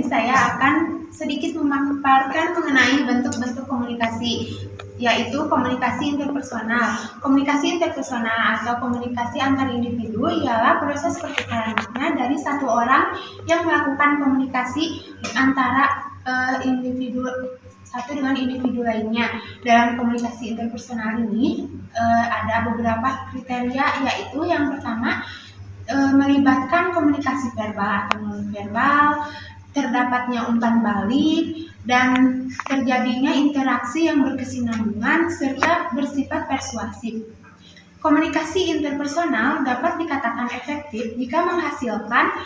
saya akan sedikit memaparkan mengenai bentuk-bentuk komunikasi, yaitu komunikasi interpersonal. Komunikasi interpersonal atau komunikasi antar individu ialah proses pertukaran makna dari satu orang yang melakukan komunikasi antara individu satu dengan individu lainnya. Dalam komunikasi interpersonal ini ada beberapa kriteria, yaitu yang pertama melibatkan komunikasi verbal atau non-verbal, terdapatnya umpan balik, dan terjadinya interaksi yang berkesinambungan serta bersifat persuasif. Komunikasi interpersonal dapat dikatakan efektif jika menghasilkan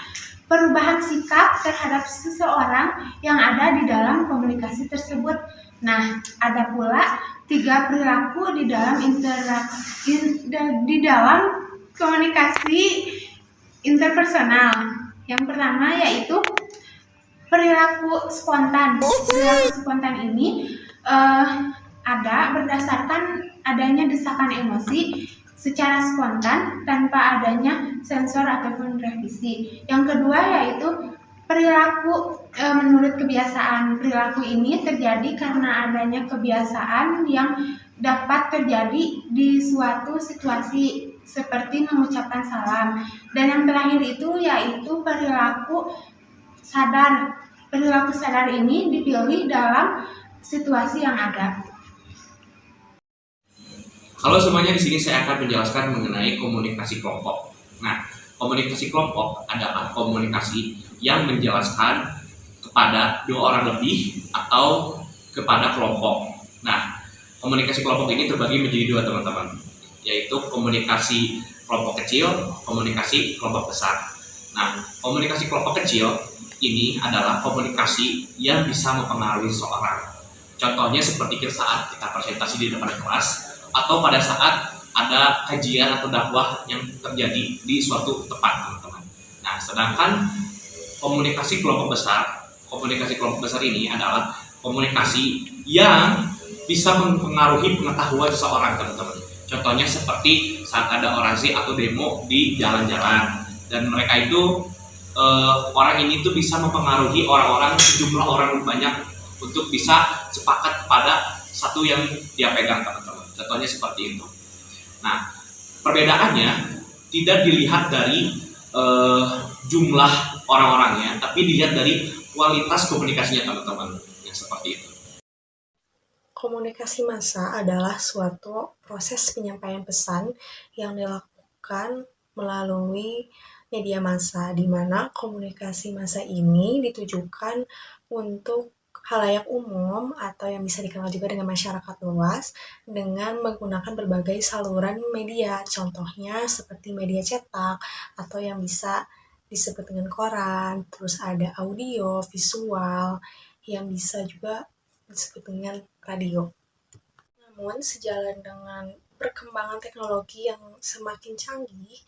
perubahan sikap terhadap seseorang yang ada di dalam komunikasi tersebut. Nah, ada pula 3 perilaku di dalam komunikasi interpersonal. Yang pertama yaitu perilaku spontan. Perilaku spontan ini ada berdasarkan adanya desakan emosi secara spontan tanpa adanya sensor ataupun revisi. Yang kedua yaitu perilaku menurut kebiasaan. Perilaku ini terjadi karena adanya kebiasaan yang dapat terjadi di suatu situasi seperti mengucapkan salam. Dan yang terakhir itu yaitu perilaku sadar. Perilaku sadar ini dipilih dalam situasi yang ada. Halo semuanya, di sini saya akan menjelaskan mengenai komunikasi kelompok. Nah, komunikasi kelompok adalah komunikasi yang menjelaskan kepada 2 orang lebih atau kepada kelompok. Nah, komunikasi kelompok ini terbagi menjadi 2 teman-teman, yaitu komunikasi kelompok kecil, komunikasi kelompok besar. Nah, komunikasi kelompok kecil ini adalah komunikasi yang bisa mempengaruhi seseorang. Contohnya seperti saat kita presentasi di depan kelas, atau pada saat ada kajian atau dakwah yang terjadi di suatu tempat, teman-teman. Nah, sedangkan komunikasi kelompok besar ini adalah komunikasi yang bisa mempengaruhi pengetahuan seseorang, teman-teman. Contohnya seperti saat ada orasi atau demo di jalan-jalan, dan mereka itu orang ini tuh bisa mempengaruhi jumlah orang banyak untuk bisa sepakat kepada satu yang dia pegang, teman-teman. Contohnya seperti itu. Nah, perbedaannya tidak dilihat dari jumlah orang-orangnya, tapi dilihat dari kualitas komunikasinya, teman-teman. Ya, seperti itu. Komunikasi massa adalah suatu proses penyampaian pesan yang dilakukan melalui media massa, di mana komunikasi massa ini ditujukan untuk khalayak umum atau yang bisa dikenal juga dengan masyarakat luas dengan menggunakan berbagai saluran media, contohnya seperti media cetak atau yang bisa disebut dengan koran, terus ada audio, visual, yang bisa juga disebut dengan radio. Namun sejalan dengan perkembangan teknologi yang semakin canggih,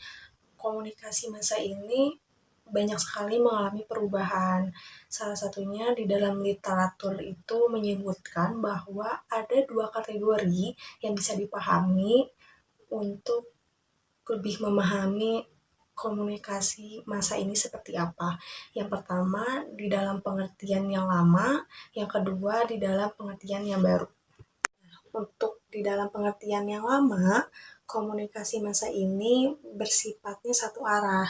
komunikasi massa ini banyak sekali mengalami perubahan. Salah satunya di dalam literatur itu menyebutkan bahwa ada 2 kategori yang bisa dipahami untuk lebih memahami komunikasi massa ini seperti apa. Yang pertama di dalam pengertian yang lama, yang kedua di dalam pengertian yang baru. Untuk di dalam pengertian yang lama, komunikasi massa ini bersifatnya satu arah,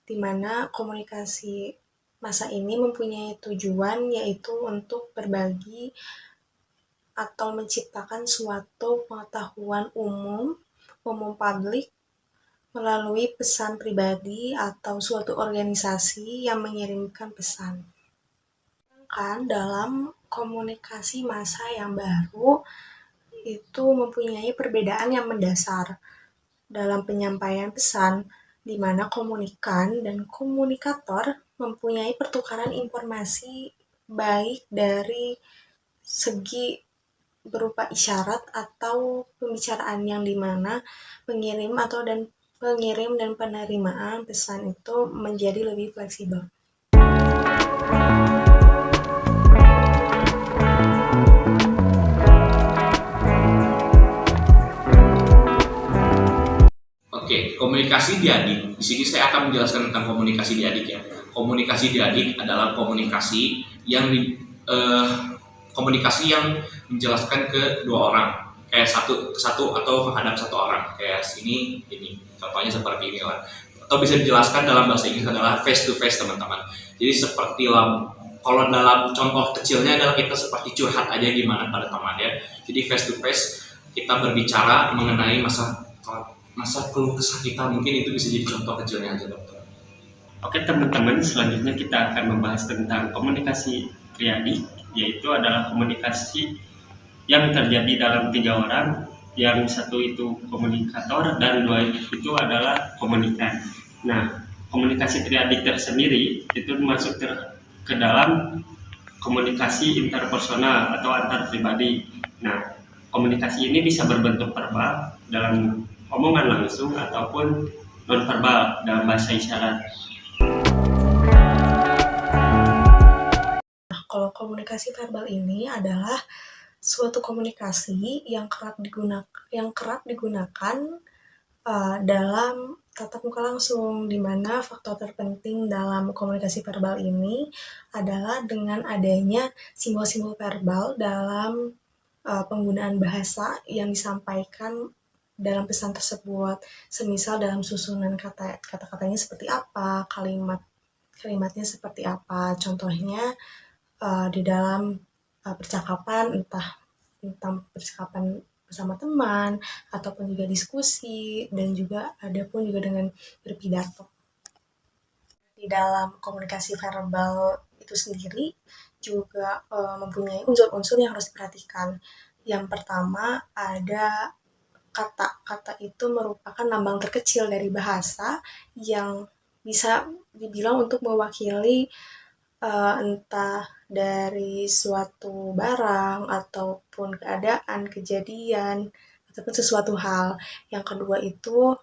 di mana komunikasi massa ini mempunyai tujuan yaitu untuk berbagi atau menciptakan suatu pengetahuan umum publik melalui pesan pribadi atau suatu organisasi yang mengirimkan pesan. Sedangkan dalam komunikasi massa yang baru itu mempunyai perbedaan yang mendasar dalam penyampaian pesan, di mana komunikan dan komunikator mempunyai pertukaran informasi baik dari segi berupa isyarat atau pembicaraan, yang dimana pengirim dan penerimaan pesan itu menjadi lebih fleksibel. Oke, komunikasi diadik. Di sini saya akan menjelaskan tentang komunikasi diadik ya. komunikasi diadik adalah komunikasi yang menjelaskan ke dua orang, kayak satu atau menghadap satu orang, kayak ini contohnya seperti ini lah, atau bisa dijelaskan dalam bahasa Inggris adalah face to face, teman-teman. Jadi seperti kalau dalam contoh kecilnya adalah kita seperti curhat aja gimana pada teman ya. Jadi face to face kita berbicara mengenai masa keluh kesah kita, mungkin itu bisa jadi contoh kecilnya aja, dokter. Oke teman-teman, selanjutnya kita akan membahas tentang komunikasi triadik, yaitu adalah komunikasi yang terjadi dalam 3 orang, yang satu itu komunikator dan 2 itu adalah komunikan. Nah, komunikasi triadik tersendiri itu masuk ke dalam komunikasi interpersonal atau antar pribadi. Nah, komunikasi ini bisa berbentuk verbal dalam omongan langsung ataupun nonverbal dalam bahasa isyarat. Kalau komunikasi verbal ini adalah suatu komunikasi yang kerap digunakan dalam tatap muka langsung, di mana faktor terpenting dalam komunikasi verbal ini adalah dengan adanya simbol-simbol verbal dalam penggunaan bahasa yang disampaikan dalam pesan tersebut. Semisal dalam susunan kata-katanya seperti apa, kalimatnya seperti apa. Contohnya di dalam percakapan, entah percakapan bersama teman ataupun juga diskusi, dan juga ada pun juga dengan berpidato. Di dalam komunikasi verbal itu sendiri juga mempunyai unsur-unsur yang harus diperhatikan. Yang pertama ada kata itu merupakan lambang terkecil dari bahasa yang bisa dibilang untuk mewakili entah dari suatu barang ataupun keadaan, kejadian, ataupun sesuatu hal. Yang kedua itu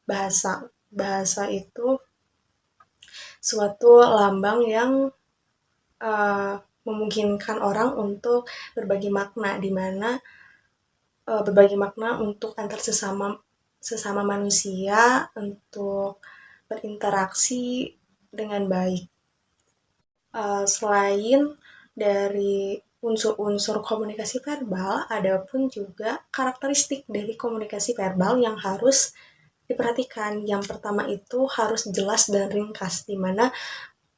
bahasa. Bahasa itu suatu lambang yang memungkinkan orang untuk berbagi makna, di mana berbagi makna untuk antar sesama manusia untuk berinteraksi dengan baik. Selain dari unsur-unsur komunikasi verbal, ada pun juga karakteristik dari komunikasi verbal yang harus diperhatikan. Yang pertama itu harus jelas dan ringkas, di mana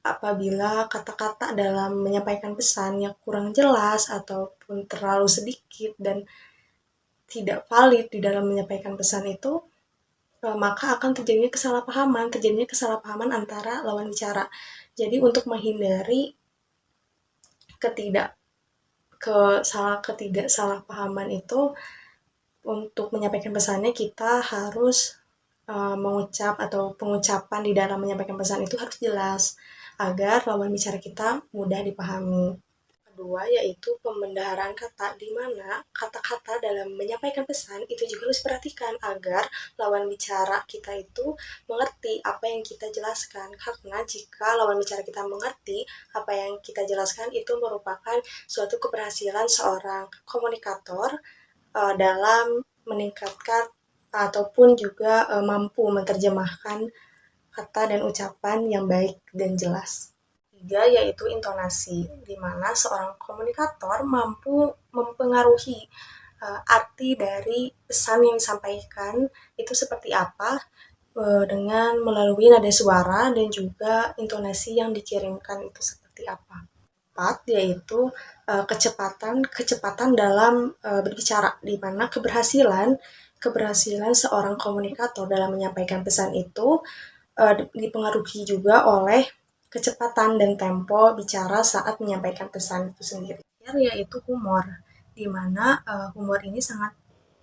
apabila kata-kata dalam menyampaikan pesan yang kurang jelas ataupun terlalu sedikit dan tidak valid di dalam menyampaikan pesan itu, maka akan terjadinya kesalahpahaman antara lawan bicara. Jadi untuk menghindari ketidaksalahpahaman itu, untuk menyampaikan pesannya kita harus pengucapan di dalam menyampaikan pesan itu harus jelas agar lawan bicara kita mudah dipahami. Kedua yaitu pembendaharaan kata, di mana kata-kata dalam menyampaikan pesan itu juga harus diperhatikan agar lawan bicara kita itu mengerti apa yang kita jelaskan. Karena jika lawan bicara kita mengerti apa yang kita jelaskan, itu merupakan suatu keberhasilan seorang komunikator dalam meningkatkan ataupun juga mampu menerjemahkan kata dan ucapan yang baik dan jelas. Ketiga yaitu intonasi, di mana seorang komunikator mampu mempengaruhi arti dari pesan yang disampaikan itu seperti apa dengan melalui nada suara dan juga intonasi yang dikirimkan itu seperti apa. Empat yaitu kecepatan dalam berbicara, di mana keberhasilan seorang komunikator dalam menyampaikan pesan itu dipengaruhi juga oleh kecepatan dan tempo bicara saat menyampaikan pesan itu sendiri. Yaitu humor, di mana humor ini sangat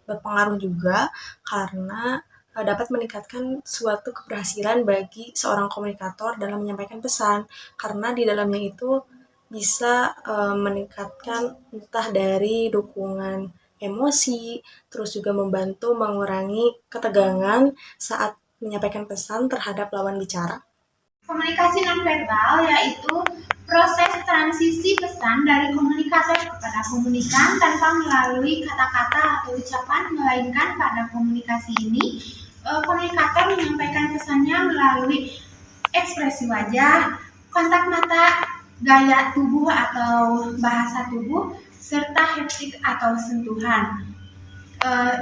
berpengaruh juga karena dapat meningkatkan suatu keberhasilan bagi seorang komunikator dalam menyampaikan pesan, karena di dalamnya itu bisa meningkatkan entah dari dukungan emosi, terus juga membantu mengurangi ketegangan saat menyampaikan pesan terhadap lawan bicara. Komunikasi nonverbal yaitu proses transisi pesan dari komunikator kepada komunikan tanpa melalui kata-kata atau ucapan, melainkan pada komunikasi ini komunikator menyampaikan pesannya melalui ekspresi wajah, kontak mata, gaya tubuh atau bahasa tubuh, serta haptik atau sentuhan.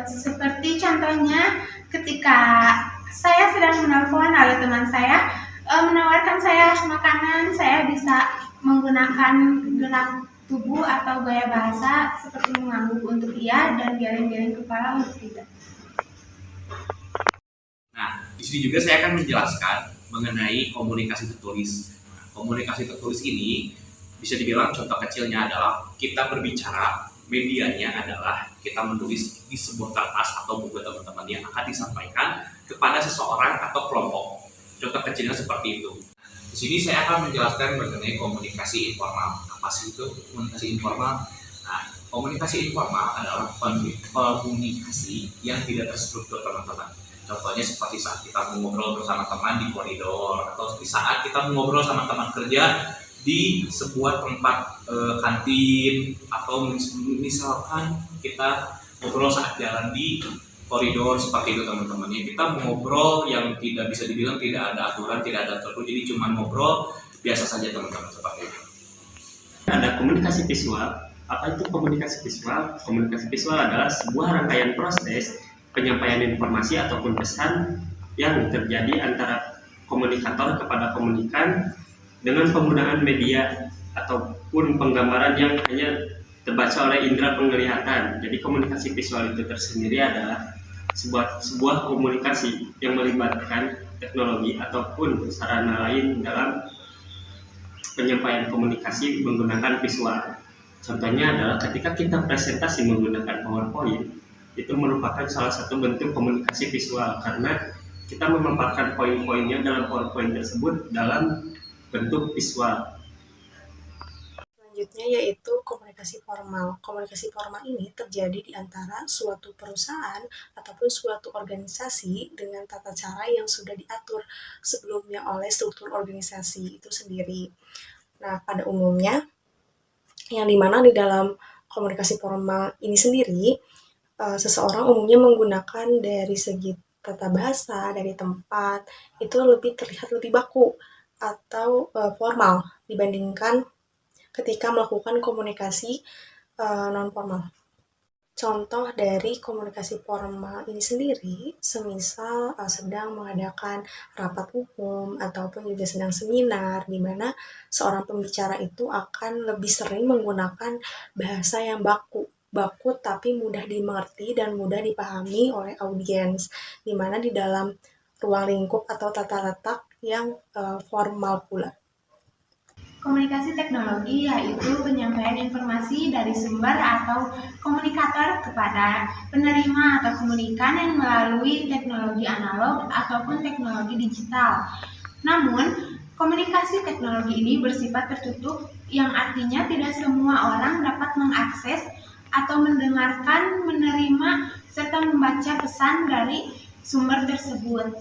Seperti contohnya ketika saya sedang menelpon lalu teman saya menawarkan saya makanan, saya bisa menggunakan gerak tubuh atau gaya bahasa seperti mengangguk untuk iya dan geleng-geleng kepala untuk tidak. Nah, di sini juga saya akan menjelaskan mengenai komunikasi tertulis. Nah, komunikasi tertulis ini bisa dibilang contoh kecilnya adalah kita berbicara, medianya adalah kita menulis di sebuah kertas atau buku teman-teman yang akan disampaikan kepada seseorang atau kelompok. Contoh kecilnya seperti itu. Di sini saya akan menjelaskan mengenai komunikasi informal. Apa sih itu komunikasi informal? Nah, komunikasi informal adalah komunikasi yang tidak terstruktur, teman-teman. Contohnya seperti saat kita mengobrol bersama teman di koridor, atau di saat kita mengobrol sama teman kerja di sebuah tempat kantin, atau misalkan kita ngobrol saat jalan di koridor seperti itu, teman-teman. Ya, kita mengobrol yang tidak bisa dibilang tidak ada aturan, tidak ada tertulis, jadi cuma ngobrol biasa saja, teman-teman, seperti itu. Ada komunikasi visual. Apa itu komunikasi visual? Komunikasi visual adalah sebuah rangkaian proses penyampaian informasi ataupun pesan yang terjadi antara komunikator kepada komunikan dengan penggunaan media ataupun penggambaran yang hanya terbaca oleh indera penglihatan. Jadi komunikasi visual itu tersendiri adalah sebuah komunikasi yang melibatkan teknologi ataupun sarana lain dalam penyampaian komunikasi menggunakan visual. Contohnya adalah ketika kita presentasi menggunakan PowerPoint, itu merupakan salah satu bentuk komunikasi visual karena kita memaparkan poin-poinnya dalam PowerPoint tersebut dalam bentuk visual. Selanjutnya yaitu komunikasi formal. Komunikasi formal ini terjadi di antara suatu perusahaan ataupun suatu organisasi dengan tata cara yang sudah diatur sebelumnya oleh struktur organisasi itu sendiri. Nah, pada umumnya, yang dimana di dalam komunikasi formal ini sendiri, seseorang umumnya menggunakan dari segi tata bahasa, dari tempat, itu lebih terlihat lebih baku atau formal dibandingkan ketika melakukan komunikasi non-formal. Contoh dari komunikasi formal ini sendiri, semisal sedang mengadakan rapat umum ataupun juga sedang seminar, di mana seorang pembicara itu akan lebih sering menggunakan bahasa yang baku tapi mudah dimengerti dan mudah dipahami oleh audiens, di mana di dalam ruang lingkup atau tata letak yang formal pula. Komunikasi teknologi yaitu penyampaian informasi dari sumber atau komunikator kepada penerima atau komunikan yang melalui teknologi analog ataupun teknologi digital. Namun, komunikasi teknologi ini bersifat tertutup yang artinya tidak semua orang dapat mengakses atau mendengarkan, menerima, serta membaca pesan dari sumber tersebut.